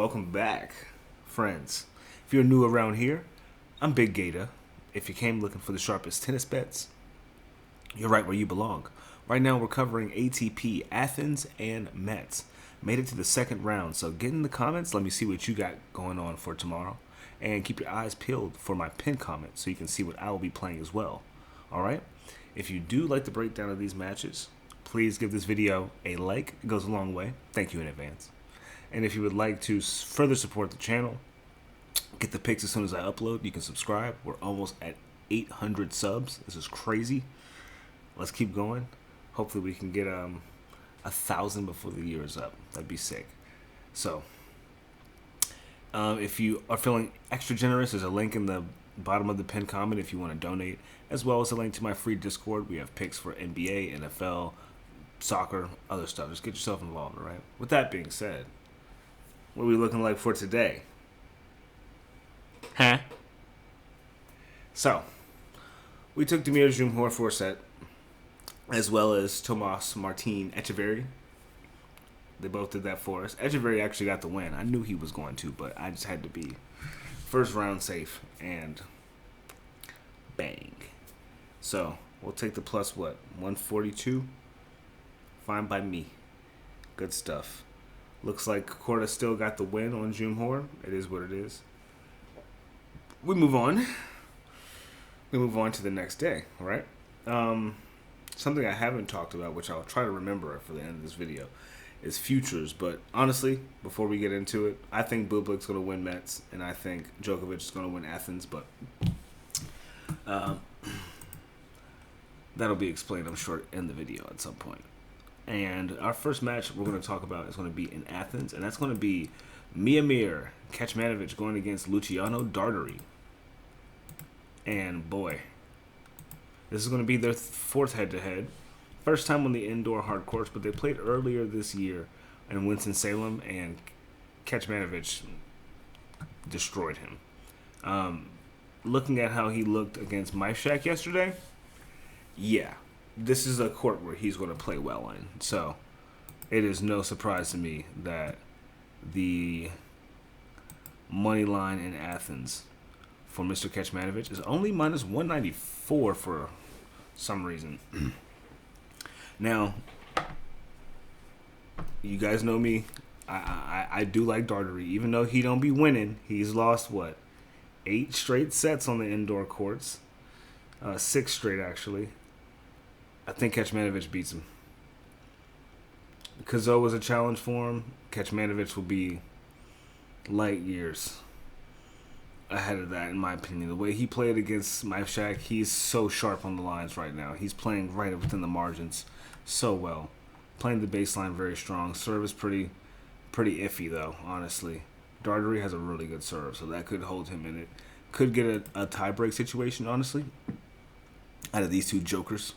welcome back, friends. If you're new around here, I'm Big Gator. If you came looking for the sharpest tennis bets, you're right where you belong. Right now we're covering ATP Athens and Metz. Made it to the second round, so get in the comments, let me see what you got going on for tomorrow. And keep your eyes peeled for my pinned comment so you can see what I will be playing as well. Alright? If you do like the breakdown of these matches, please give this video a like. It goes a long way. Thank you in advance. And if you would like to further support the channel, get the picks as soon as I upload, you can subscribe. We're almost at 800 subs. This is crazy. Let's keep going. Hopefully we can get 1,000 before the year is up. That'd be sick. So, if you are feeling extra generous, there's a link in the bottom of the pinned comment if you want to donate, as well as a link to my free Discord. We have picks for NBA, NFL, soccer, other stuff. Just get yourself involved, all right? With that being said, what are we looking like for today? Huh? So, we took Demir Jumhur for a set, as well as Tomas Martin Etcheverry. They both did that for us. Etcheverry actually got the win. I knew he was going to, but I just had to be first round safe, and bang. So, we'll take the plus, 142? Fine by me. Good stuff. Looks like Korda still got the win on Jumhur. It is what it is. We move on. We move on to the next day, all right? Something I haven't talked about, which I'll try to remember for the end of this video, is futures. But honestly, before we get into it, I think Bublik's going to win Metz, and I think Djokovic is going to win Athens. But that'll be explained, I'm sure, in the video at some point. And our first match we're going to talk about is going to be in Athens, and that's going to be Miomir Kecmanovic going against Luciano Darderi. And boy, this is going to be their fourth head-to-head. First time on the indoor hard courts, but they played earlier this year in Winston-Salem, and Kecmanovic destroyed him. Looking at how he looked against Maifshak yesterday, yeah, this is a court where he's going to play well in. So it is no surprise to me that the money line in Athens for Mr. Kecmanovic is only minus 194 for some reason. Now, you guys know me. I do like Darderi. Even though he don't be winning, he's lost, 8 straight sets on the indoor courts. 6 straight, actually. I think Kecmanovic beats him. Kazo was a challenge for him. Kecmanovic will be light years ahead of that, in my opinion. The way he played against Maifshak, he's so sharp on the lines right now. He's playing right within the margins so well. Playing the baseline very strong. Serve is pretty iffy, though, honestly. Darderi has a really good serve, so that could hold him in it. Could get a tie-break situation, honestly, out of these two jokers.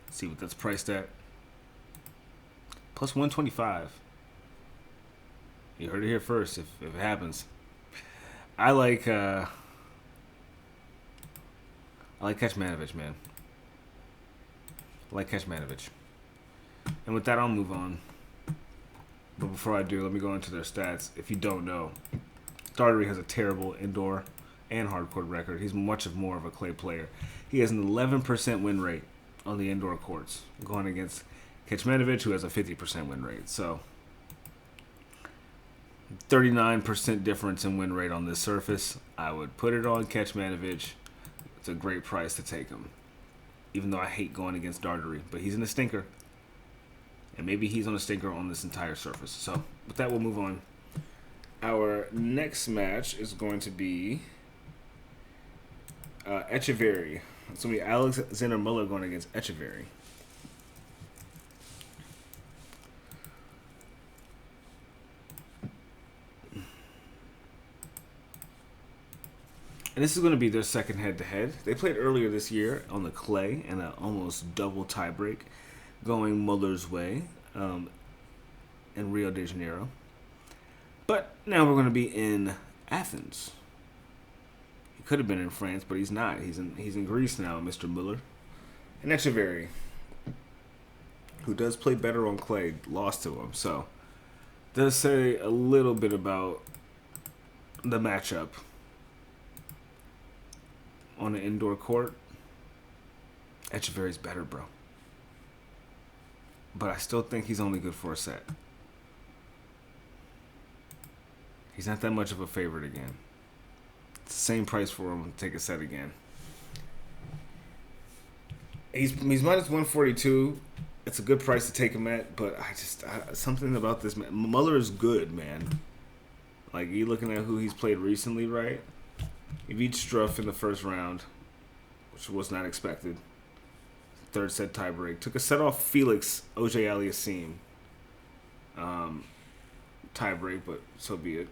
Let's see what that's priced at. Plus 125. You heard it here first, if it happens. I like Kecmanovic, man. I like Kecmanovic. And with that, I'll move on. But before I do, let me go into their stats. If you don't know, Darderi has a terrible indoor and hardcourt record. He's much more of a clay player. He has an 11% win rate on the indoor courts, going against Kecmanovic, who has a 50% win rate. So 39% difference in win rate on this surface. I would put it on Kecmanovic. It's a great price to take him, even though I hate going against Darderi. But he's in a stinker, and maybe he's on a stinker on this entire surface. So with that, we'll move on. Our next match is going to be Etcheverry. It's going to be Alexander Muller going against Etcheverry. And this is going to be their second head-to-head. They played earlier this year on the clay in an almost double tiebreak, going Muller's way in Rio de Janeiro. But now we're going to be in Athens. He could have been in France, but he's not. He's in Greece now, Mr. Muller. And Etcheverry. who does play better on clay, lost to him. So, does say a little bit about the matchup on an indoor court. Etcheverry's better, bro. But I still think he's only good for a set. He's not that much of a favorite again. It's the same price for him to take a set again. He's minus 142. It's a good price to take him at, but something about this man. Muller is good, man. Like, you looking at who he's played recently, right? He beat Struff in the first round, which was not expected. Third set tiebreak. Took a set off Felix Auger-Aliassime. Tiebreak, but so be it.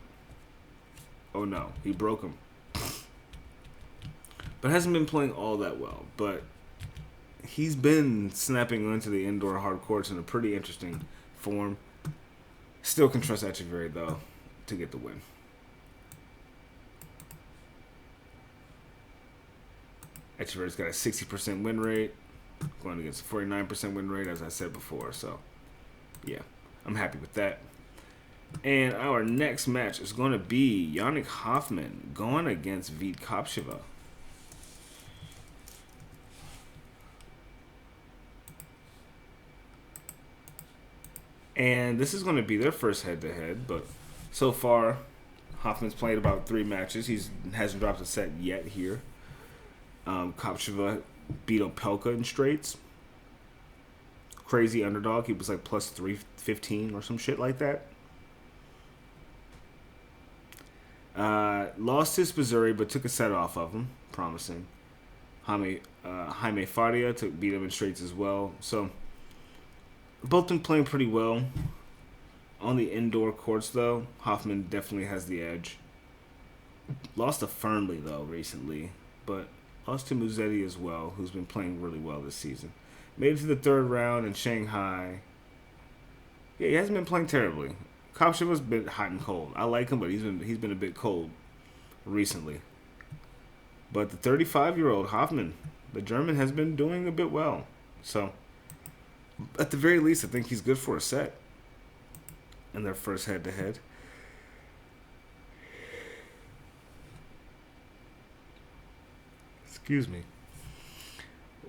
Oh no, he broke him. But hasn't been playing all that well. But he's been snapping onto the indoor hard courts in a pretty interesting form. Still can trust Etcheverry, though, to get the win. Etcheverry's got a 60% win rate, going against a 49% win rate, as I said before. So, yeah, I'm happy with that. And our next match is going to be Yannick Hanfmann going against Vukic. And this is going to be their first head-to-head, but so far, Hanfmann's played about 3 matches. He hasn't dropped a set yet here. Kopriva beat Opelka in straights. Crazy underdog. He was like plus 315 or some shit like that. Lost his Missouri, but took a set off of him. Promising. Jaime Faria beat him in straights as well. So, both been playing pretty well. On the indoor courts, though, Hanfmann definitely has the edge. Lost to Firmly, though, recently. But lost to Musetti as well, who's been playing really well this season. Made it to the third round in Shanghai. Yeah, he hasn't been playing terribly. Kopriva's been hot and cold. I like him, but he's been a bit cold recently. But the 35-year-old Hanfmann, the German, has been doing a bit well. So, at the very least, I think he's good for a set in their first head-to-head. Excuse me.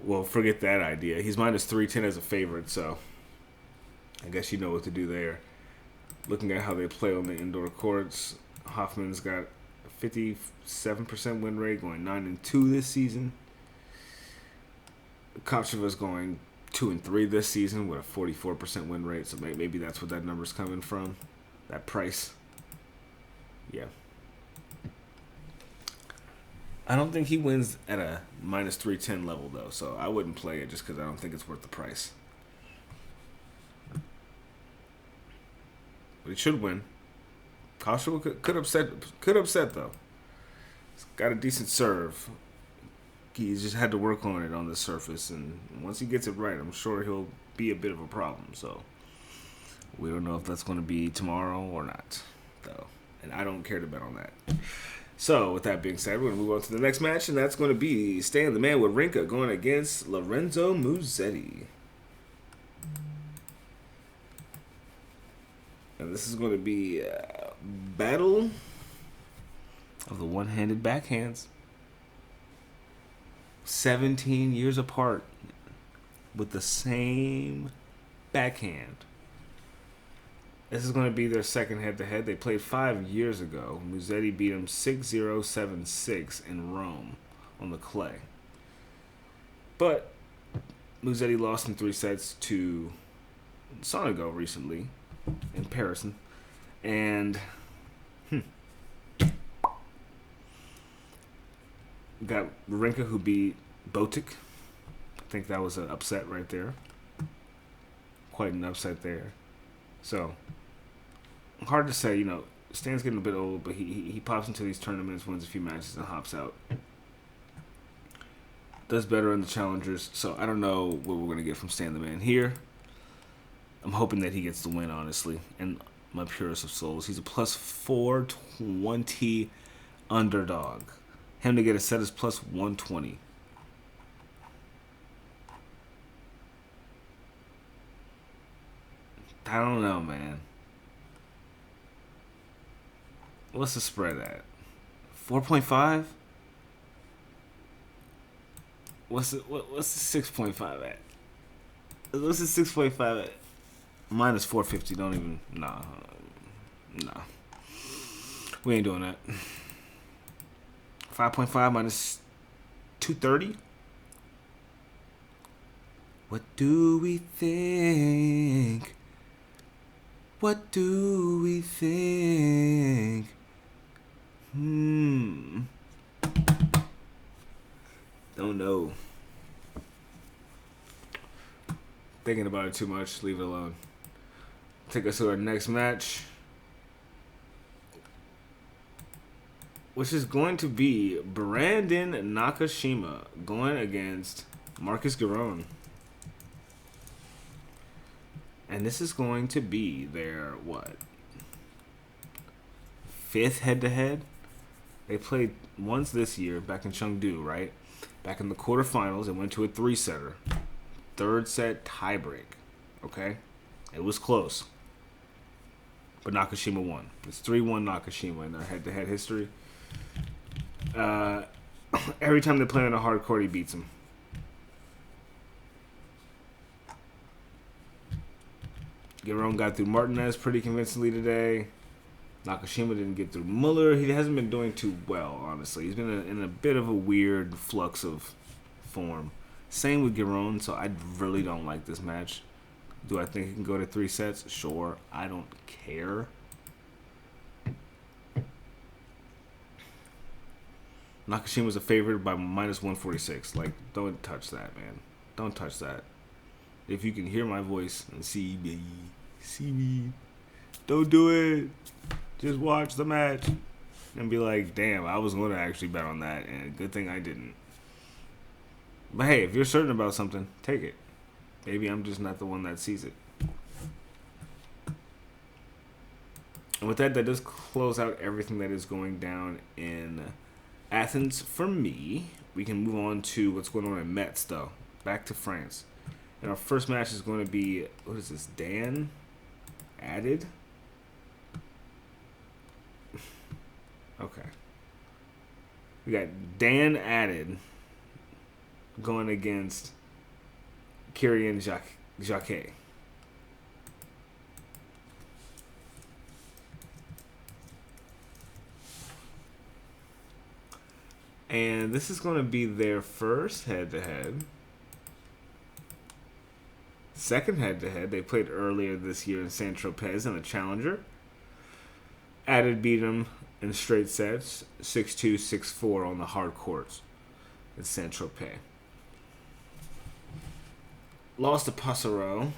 Well, forget that idea. He's minus 310 as a favorite, so I guess you know what to do there. Looking at how they play on the indoor courts, Hanfmann's got a 57% win rate, going 9-2 this season. Kopriva's going 2-3 this season with a 44% win rate, so maybe that's what that number's coming from, that price. Yeah. I don't think he wins at a minus 310 level, though, so I wouldn't play it just because I don't think it's worth the price. But he should win. Kopriva could upset though. He's got a decent serve. He's just had to work on it on the surface, and once he gets it right, I'm sure he'll be a bit of a problem. So we don't know if that's going to be tomorrow or not, though, and I don't care to bet on that. So with that being said, we're going to move on to the next match, and that's going to be Stan the Man Wawrinka going against Lorenzo Musetti. And this is going to be a battle of the one-handed backhands. 17 years apart with the same backhand. This is going to be their second head-to-head. They played 5 years ago. Musetti beat him 6-0, 7-6 in Rome on the clay. But Musetti lost in 3 sets to Sonego recently in Paris. And got Wawrinka, who beat Vukic. I think that was an upset right there. Quite an upset there. So, hard to say, Stan's getting a bit old, but he pops into these tournaments, wins a few matches, and hops out. Does better in the challengers, so I don't know what we're going to get from Stan the Man here. I'm hoping that he gets the win, honestly, and my purest of souls. He's a plus 420 underdog. Him to get a set is plus 120. I don't know, man. What's the spread at? 4.5? What's the 6.5 at? What's the 6.5 at? Minus 450. Don't even. Nah. We ain't doing that. 5.5 minus 230. What do we think? What do we think? Don't know. Thinking about it too much. Leave it alone. Take us to our next match, which is going to be Brandon Nakashima going against Marcus Giron. And this is going to be their, what? 5th head-to-head? They played once this year, back in Chengdu, right? Back in the quarterfinals, it went to a 3-setter. 3rd set tiebreak, okay? It was close. But Nakashima won. It's 3-1 Nakashima in their head-to-head history. Every time they play on a hard court, he beats him. Giron got through Martinez pretty convincingly today. Nakashima didn't get through Muller. He hasn't been doing too well, honestly. He's been in a bit of a weird flux of form. Same with Giron, so I really don't like this match. Do I think he can go to 3 sets? Sure. I don't care. Nakashima's a favorite by minus 146. Like, don't touch that, man. Don't touch that. If you can hear my voice and see me, don't do it. Just watch the match and be like, damn, I was going to actually bet on that, and good thing I didn't. But hey, if you're certain about something, take it. Maybe I'm just not the one that sees it. And with that, that does close out everything that is going down in Athens for me. We can move on to what's going on in Metz, though. Back to France. And our first match is going to be, what is this, Dan Added? Okay. We got Dan Added going against Kyrian Jacquet. And this is going to be their first head-to-head. Second head-to-head. They played earlier this year in Saint-Tropez in the Challenger. Added beat him in straight sets, 6-2, 6-4 on the hard courts in Saint-Tropez. Lost to Passaro,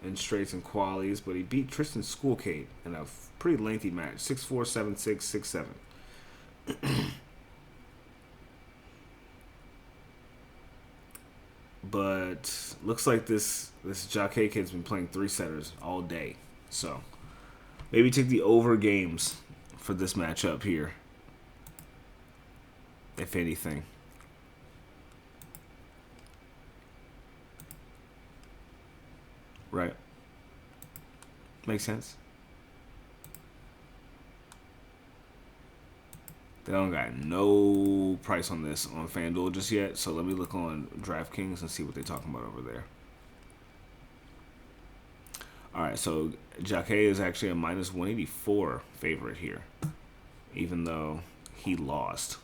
in straights and qualies, but he beat Tristan Schoolkate in a pretty lengthy match, 6-4, 7-6, 6-7. But looks like this Jacquet kid's been playing 3-setters all day. So maybe take the over games for this matchup here, if anything. Right. Makes sense. They don't got no price on this on FanDuel just yet, so let me look on DraftKings and see what they're talking about over there. All right, so Jacquet is actually a minus 184 favorite here, even though he lost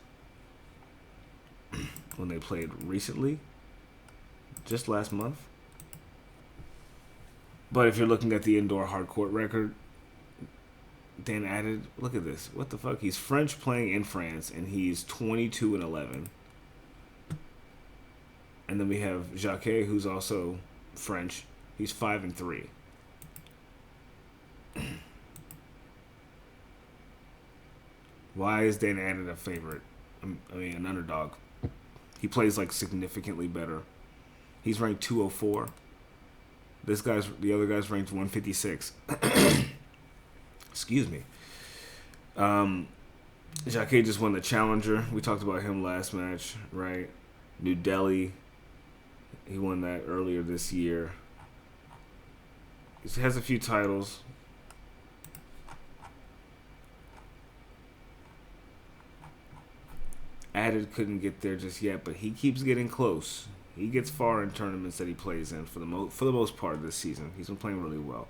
when they played recently, just last month. But if you're looking at the indoor hard court record, Dan Added, look at this. What the fuck? He's French playing in France, and he's 22-11. And then we have Jacquet, who's also French. He's 5-3. Why is Dan Added a favorite? I mean, an underdog. He plays like significantly better. He's ranked 204. The other guy's ranked 156. Excuse me. Jacquet just won the Challenger. We talked about him last match, right? New Delhi. He won that earlier this year. He has a few titles. Added couldn't get there just yet, but he keeps getting close. He gets far in tournaments that he plays in for the most part of this season. He's been playing really well.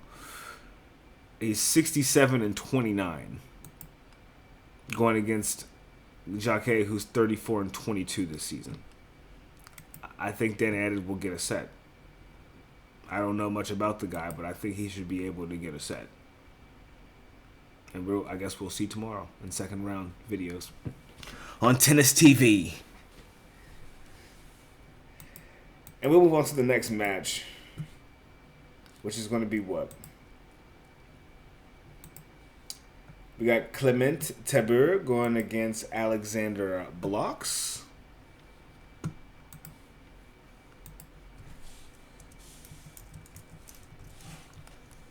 He's 67-29, going against Jacquet, who's 34-22 this season. I think Dan Added will get a set. I don't know much about the guy, but I think he should be able to get a set. And I guess we'll see tomorrow in second round videos on Tennis TV. And we'll move on to the next match, which is going to be what? We got Clement Tabur going against Alexander Blockx.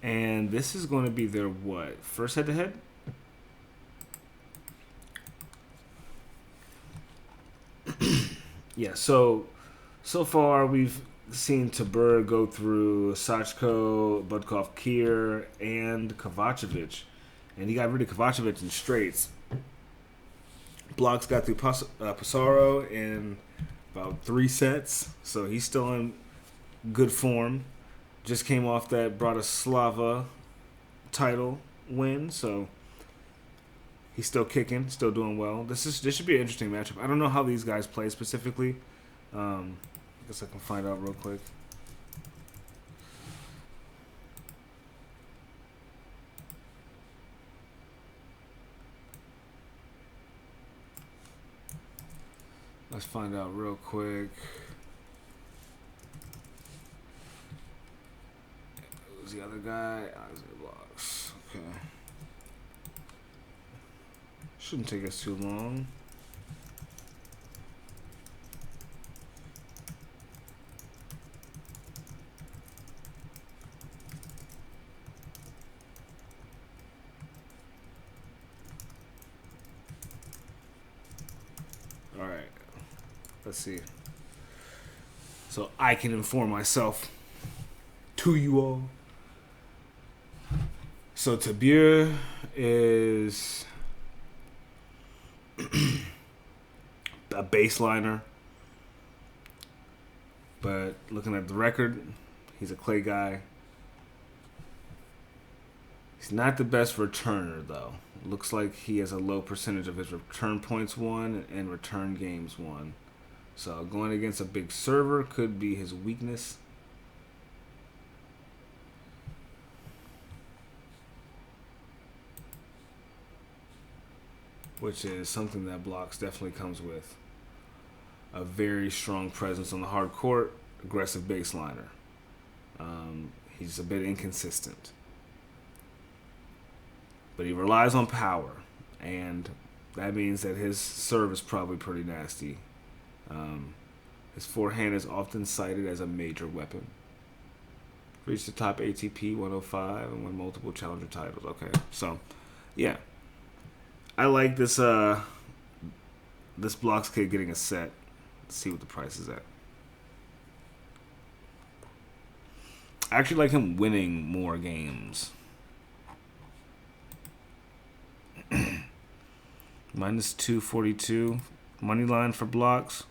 And this is going to be their what? First head-to-head? Yeah, so far we've seen Tabur go through Sachko, Budkov, Kier, and Kovacevic. And he got rid of Kovacevic in straights. Blockx got through Pissarro in about 3 sets, so he's still in good form. Just came off that Bratislava title win, so he's still kicking, still doing well. This should be an interesting matchup. I don't know how these guys play specifically. I guess I can find out real quick. Let's find out real quick. Who's the other guy? Blockx. Okay. Shouldn't take us too long. All right. Let's see. So I can inform myself to you all. So Tabur is a baseliner, but looking at the record, he's a clay guy. He's not the best returner, though. Looks like he has a low percentage of his return points won and return games won. So going against a big server could be his weakness. Which is something that Blockx definitely comes with. A very strong presence on the hard court, aggressive baseliner. He's a bit inconsistent. But he relies on power, and that means that his serve is probably pretty nasty. His forehand is often cited as a major weapon. Reached the top ATP 105 and won multiple challenger titles. Okay, so, yeah. I like this this Blockx kid getting a set. Let's see what the price is at. I actually like him winning more games. Minus 242 money line for Blockx.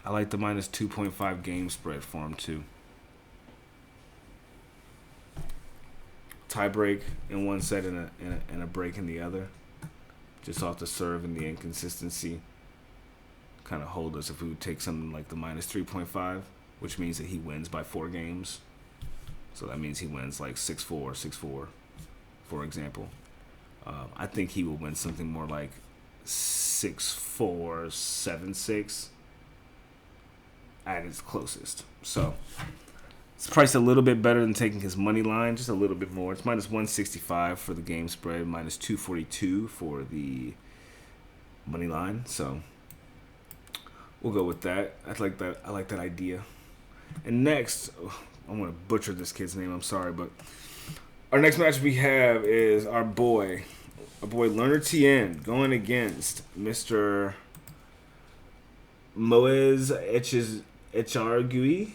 I like the minus 2.5 game spread for him too. Tie break in one set and a break in the other. Just off the serve and the inconsistency. Kind of hold us if we would take something like the minus 3.5, which means that he wins by 4 games. So that means he wins like 6-4, 6-4, for example. I think he will win something more like 6-4, 7-6 at its closest. So it's priced a little bit better than taking his money line, just a little bit more. It's minus 165 for the game spread, minus 242 for the money line. So we'll go with that. I like that idea. And next, I'm gonna butcher this kid's name. I'm sorry, but our next match we have is our boy Leonard Tien going against Mr. Moez Echargui.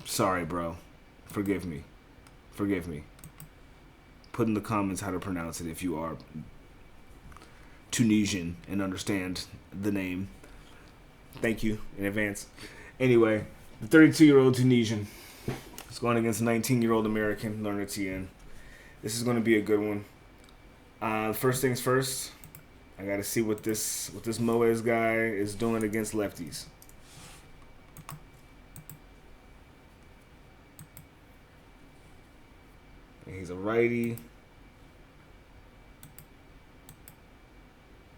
Sorry, bro. Forgive me. Forgive me. Put in the comments how to pronounce it if you are Tunisian and understand the name. Thank you in advance. Anyway, the 32-year-old Tunisian is going against 19-year-old American learner Tien. This is going to be a good one. First things first, I got to see what this Moez guy is doing against lefties. He's a righty.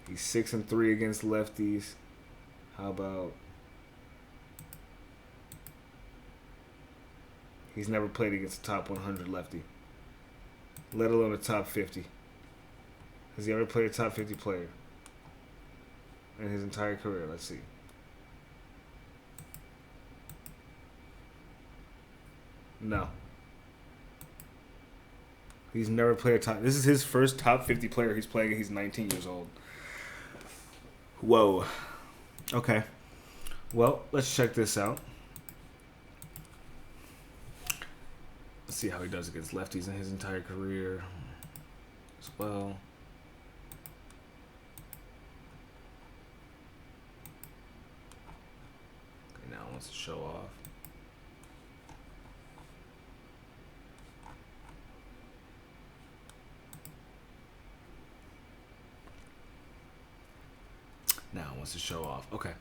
He's 6-3 against lefties. How about? He's never played against a top 100 lefty, let alone a top 50. Has he ever played a top 50 player in his entire career? Let's see. No. He's never played a top. This is his first top 50 player he's playing. He's 19 years old. Whoa. Okay. Well, let's check this out. Let's see how he does against lefties in his entire career as well. Okay, now he wants to show off. Now wants to show off. Okay.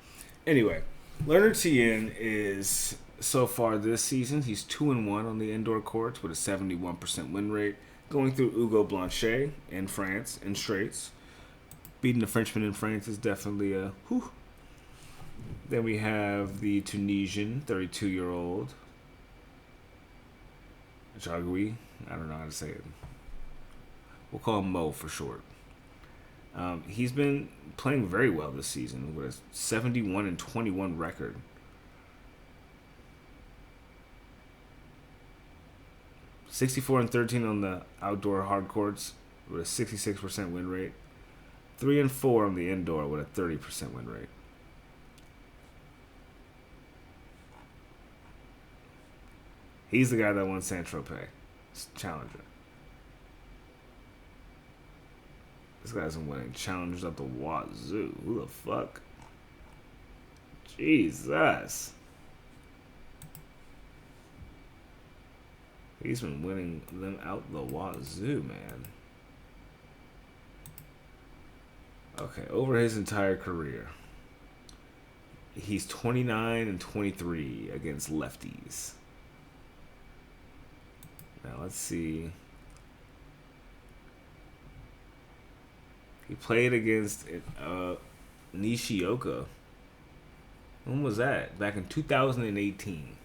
Anyway, learner Tien is, so far this season, he's 2-1 on the indoor courts with a 71% win rate. Going through Hugo Blanchet in France in straights. Beating the Frenchman in France is definitely a whew. Then we have the Tunisian 32-year-old Echargui. I don't know how to say it. We'll call him Mo for short. He's been playing very well this season with a 71-21 record. (64-13) on the outdoor hard courts with a 66% win rate. 3-4 on the indoor with a 30% win rate. He's the guy that won Saint-Tropez Challenger. This guy's been winning challengers up the wazoo. Who the fuck? Jesus. He's been winning them out the wazoo, man. Okay, over his entire career, he's 29-23 against lefties. Now let's see. He played against Nishioka. When was that? Back in 2018.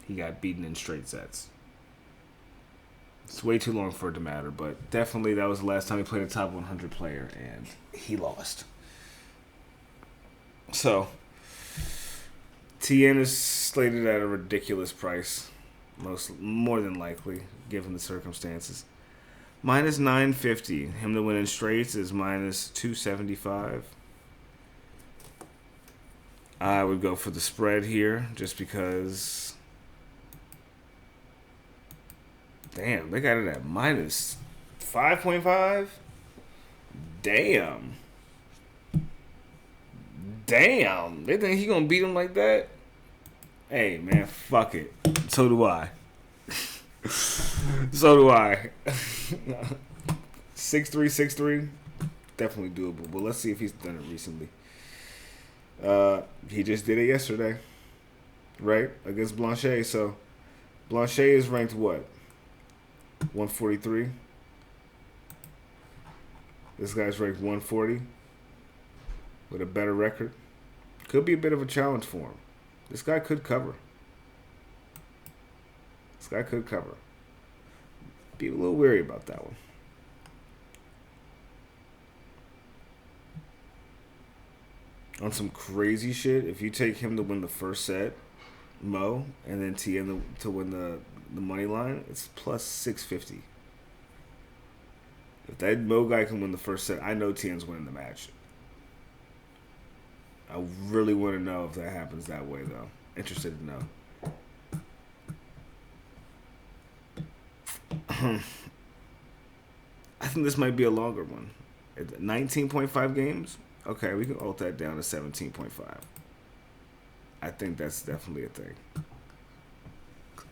He got beaten in straight sets. It's way too long for it to matter, but definitely that was the last time he played a top 100 player, and he lost. So, Tien is slated at a ridiculous price, more than likely, given the circumstances. Minus 950. Him to win in straights is minus 275. I would go for the spread here just because. Damn, they got it at minus 5.5. Damn. Damn. They think he gonna beat him like that? Hey, man, fuck it. So do I. So do I. 6'3", 6'3", definitely doable. But let's see if he's done it recently. He just did it yesterday, right? Against Blanchet. So Blanchet is ranked what? 143. This guy's ranked 140 with a better record. Could be a bit of a challenge for him. This guy could cover. This guy could cover. Be a little wary about that one. On some crazy shit, if you take him to win the first set, Mo, and then Tien to win the money line, it's plus 650. If that Mo guy can win the first set, I know Tien's winning the match. I really want to know if that happens that way, though. Interested to know. I think this might be a longer one. 19.5 games? Okay, we can alt that down to 17.5. I think that's definitely a thing.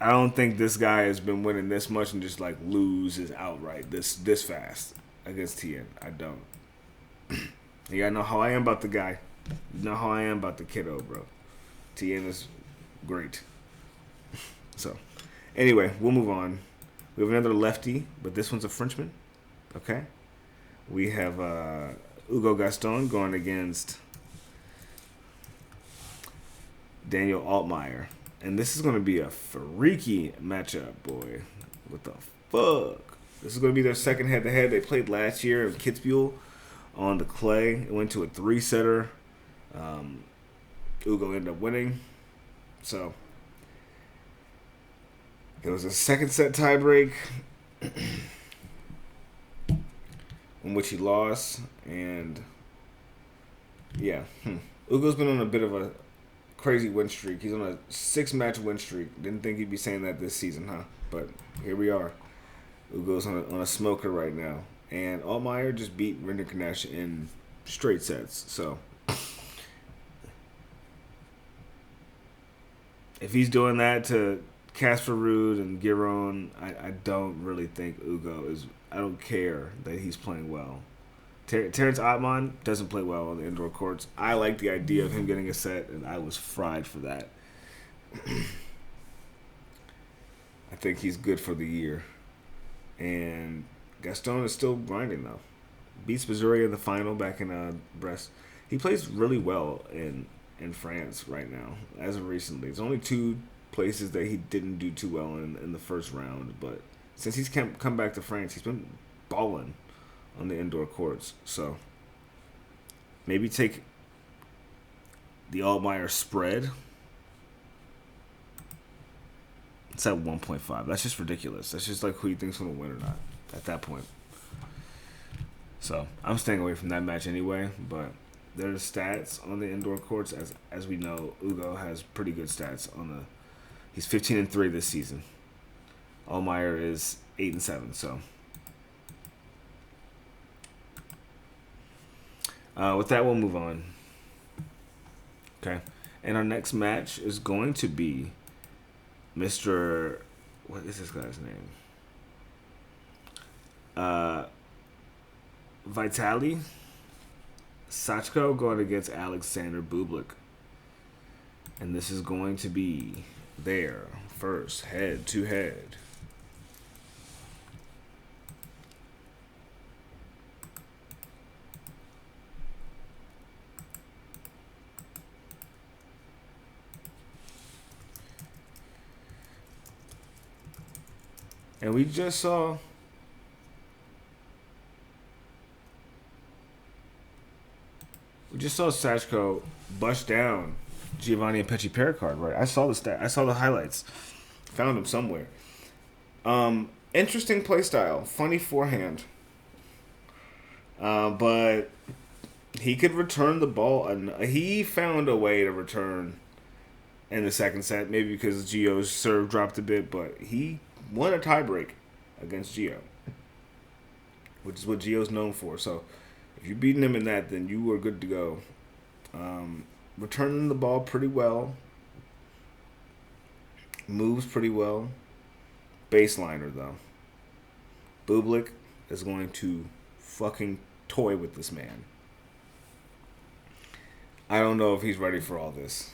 I don't think this guy has been winning this much and just like loses outright this fast against Tien. I don't. You gotta know how I am about the guy. You know how I am about the kiddo, bro. Tien is great. So, anyway, we'll move on. We have another lefty, but this one's a Frenchman. Okay. We have Hugo Gaston going against Daniel Altmaier. And this is going to be a freaky matchup, boy. What the fuck? This is going to be their second head-to-head. They played last year in Kitzbühel on the clay. It went to a 3-setter. Hugo ended up winning. So, there was a second set tiebreak in which he lost. And, yeah. Hugo's been on a bit of a crazy win streak. He's on a 6-match win streak. Didn't think he'd be saying that this season, huh? But here we are. Ugo's on a smoker right now. And Altmaier just beat Rinderknecht in straight sets. So, if he's doing that to Casper Ruud and Giron, I don't really think Hugo is... I don't care that he's playing well. Terence Ottman doesn't play well on the indoor courts. I like the idea of him getting a set, and I was fried for that. I think he's good for the year. And Gaston is still grinding, though. Beats Missouri in the final back in Brest. He plays really well in France right now, as of recently. There's only 2 places that he didn't do too well in the first round, but since he's come back to France, he's been balling on the indoor courts. So maybe take the Altmaier spread. It's at 1.5. That's just ridiculous. That's just like who you think's going to win or not at that point. So I'm staying away from that match anyway. But there's stats on the indoor courts. As we know, Hugo has pretty good stats on the. He's 15-3 this season. Altmaier is 8-7. So. With that, we'll move on. Okay. And our next match is going to be Mr. What is this guy's name? Vitaly Sachko going against Alexander Bublik. And this is going to be their first head-to-head. And we just saw Sachko bust down Giovanni and Pecci Pericard, right? I saw the highlights. Found him somewhere. Interesting play style. Funny forehand. But he could return the ball. He found a way to return in the second set. Maybe because Gio's serve dropped a bit, but he won a tiebreak against Gio, which is what Gio's known for. So if you're beating him in that, then you are good to go. Returning the ball pretty well. Moves pretty well. Baseliner, though. Bublik is going to fucking toy with this man. I don't know if he's ready for all this.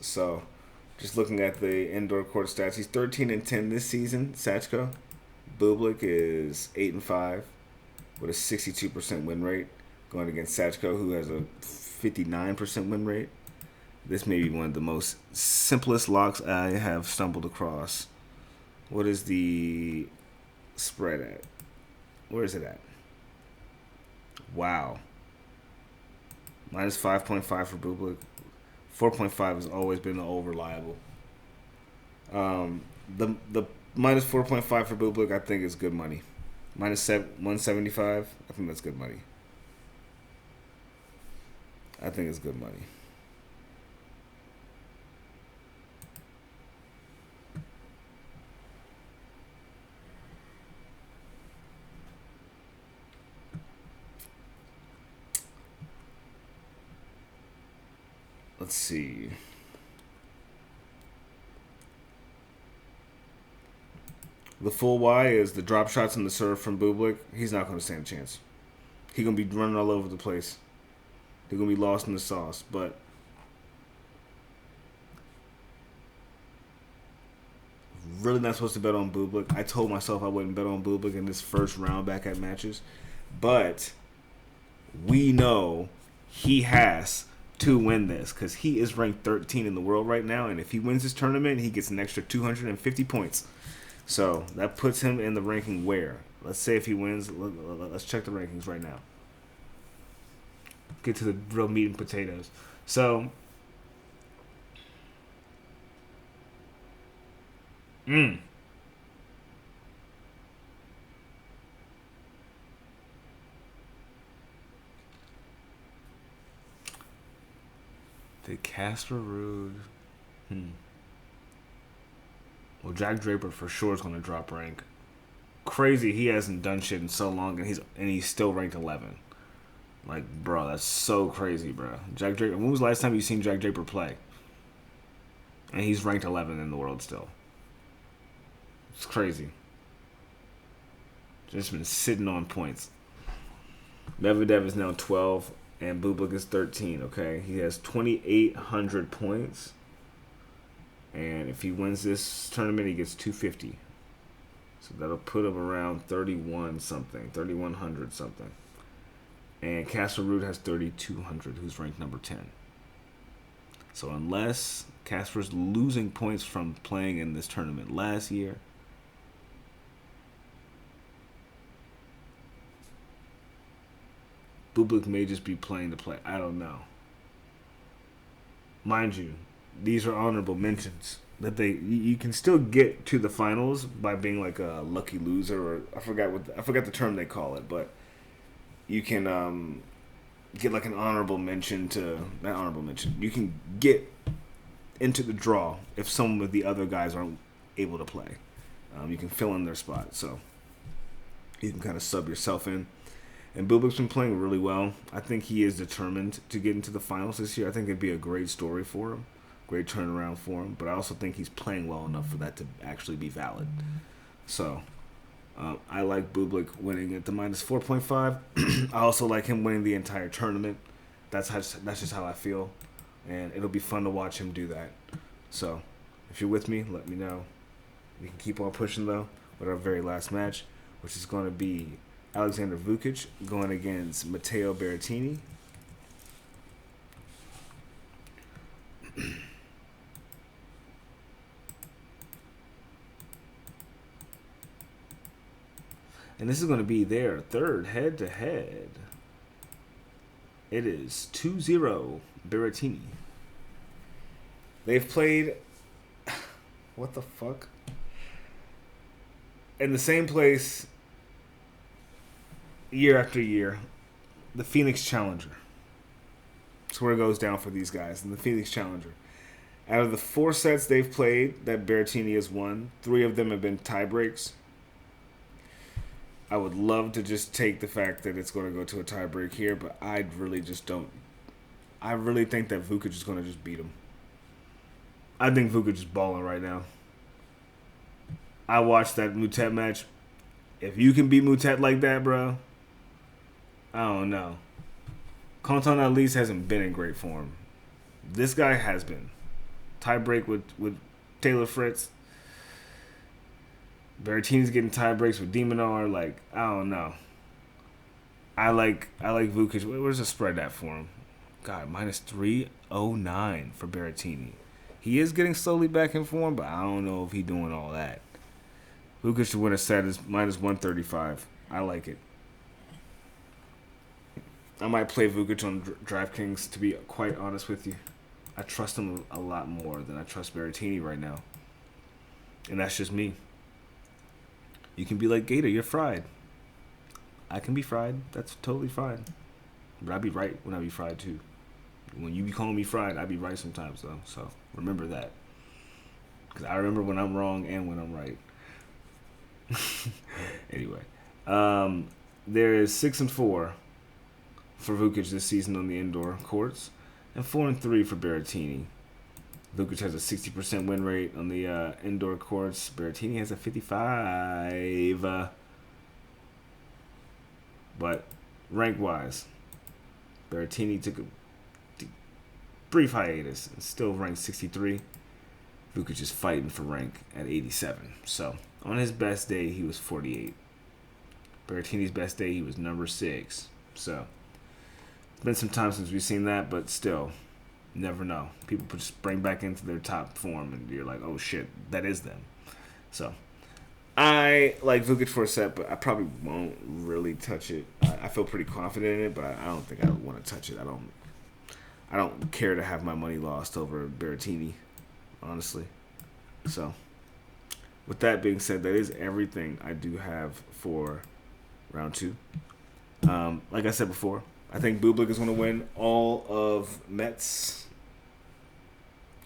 So, just looking at the indoor court stats, he's 13-10 this season, Sachko. Bublik is 8-5 with a 62% win rate, going against Sachko, who has a 59% win rate. This may be one of the most simplest locks I have stumbled across. What is the spread at? Where is it at? Wow. Minus 5.5 for Bublik. 4.5 has always been the old reliable. The minus 4.5 for Bublik, I think, is good money. Minus 175, I think that's good money. I think it's good money. let's see. The full Y is the drop shots and the serve from Bublik. He's not going to stand a chance. He's going to be running all over the place. He's going to be lost in the sauce. But really not supposed to bet on Bublik. I told myself I wouldn't bet on Bublik in this first round back at matches. But we know he has to win this because he is ranked 13 in the world right now. And if he wins this tournament, he gets an extra 250 points. So that puts him in the ranking where? Let's say if he wins, let's check the rankings right now. Get to the real meat and potatoes. So, the Casper Ruud. Well, Jack Draper for sure is going to drop rank. Crazy, he hasn't done shit in so long, and he's still ranked 11. Like, bro, that's so crazy, bro. Jack Draper. When was the last time you seen Jack Draper play? And he's ranked 11 in the world still. It's crazy. Just been sitting on points. Medvedev is now 12, and Bublik is 13. Okay, he has 2,800 points. And if he wins this tournament, he gets 250. So that'll put him around 3,100 something. And Casper Ruud has 3,200, who's ranked number 10. So unless Casper's losing points from playing in this tournament last year, Bublik may just be playing to play. I don't know. Mind you, these are honorable mentions that you can still get to the finals by being like a lucky loser, or I forgot the term they call it, but you can get like an honorable mention to not honorable mention. You can get into the draw if some of the other guys aren't able to play. You can fill in their spot, so you can kind of sub yourself in. And Bublik's been playing really well. I think he is determined to get into the finals this year. I think it'd be a great story for him. Great turnaround for him. But I also think he's playing well enough for that to actually be valid. So, I like Bublik winning at the minus 4.5. I also like him winning the entire tournament. That's just how I feel. And it'll be fun to watch him do that. So, if you're with me, let me know. We can keep on pushing, though, with our very last match, which is going to be Alexander Vukic going against Matteo Berrettini. And this is going to be their third head-to-head. It is 2-0 Berrettini. They've played... What the fuck? In the same place year after year. The Phoenix Challenger. That's where it goes down for these guys. In the Phoenix Challenger. Out of the 4 sets they've played that Berrettini has won, 3 of them have been tie breaks. I would love to just take the fact that it's going to go to a tie break here, but I really just don't. I really think that Vukic is going to just beat him. I think Vukic is balling right now. I watched that Mutet match. If you can beat Mutet like that, bro, I don't know. Conton at least hasn't been in great form. This guy has been. Tie break with Taylor Fritz. Berrettini's getting tie breaks with Demonar. Like, I don't know. I like Vukic. Where's the spread at for him? God, minus 309 for Berrettini. He is getting slowly back in form, but I don't know if he's doing all that. Vukic to win a set is minus 135. I like it. I might play Vukic on DraftKings, to be quite honest with you. I trust him a lot more than I trust Berrettini right now. And that's just me. You can be like, Gator, you're fried. I can be fried. That's totally fine. But I be right when I be fried, too. When you be calling me fried, I be right sometimes, though. So remember that. Because I remember when I'm wrong and when I'm right. Anyway. There is 6-4 for Vukic this season on the indoor courts. and 4-3 for Berrettini. Vukic has a 60% win rate on the indoor courts. Berrettini has a 55. But rank-wise, Berrettini took a brief hiatus and still ranked 63. Vukic is fighting for rank at 87. So, on his best day, he was 48. Berrettini's best day, he was number 6. So, it's been some time since we've seen that, but still, never know. People just bring back into their top form, and you're like, oh shit, that is them. So, I like Vukic for a set, but I probably won't really touch it. I feel pretty confident in it, but I don't think I want to touch it. I don't care to have my money lost over Berrettini, honestly. So, with that being said, that is everything I do have for round 2. Like I said before, I think Bublik is going to win all of Metz.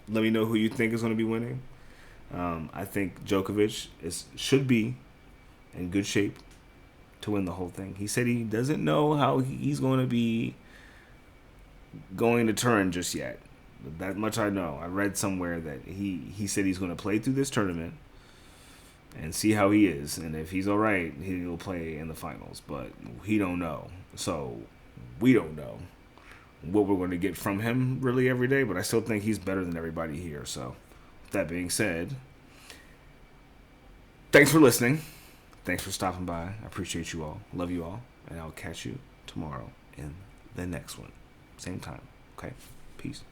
Let me know who you think is going to be winning. I think Djokovic should be in good shape to win the whole thing. He said he doesn't know how he's going to be going to Turin just yet. That much I know. I read somewhere that he said he's going to play through this tournament and see how he is. And if he's all right, he'll play in the finals. But he don't know. So we don't know what we're going to get from him really every day. But I still think he's better than everybody here. So that being said, thanks for listening. Thanks for stopping by. I appreciate you all. Love you all. And I'll catch you tomorrow in the next one. Same time. Okay? Peace.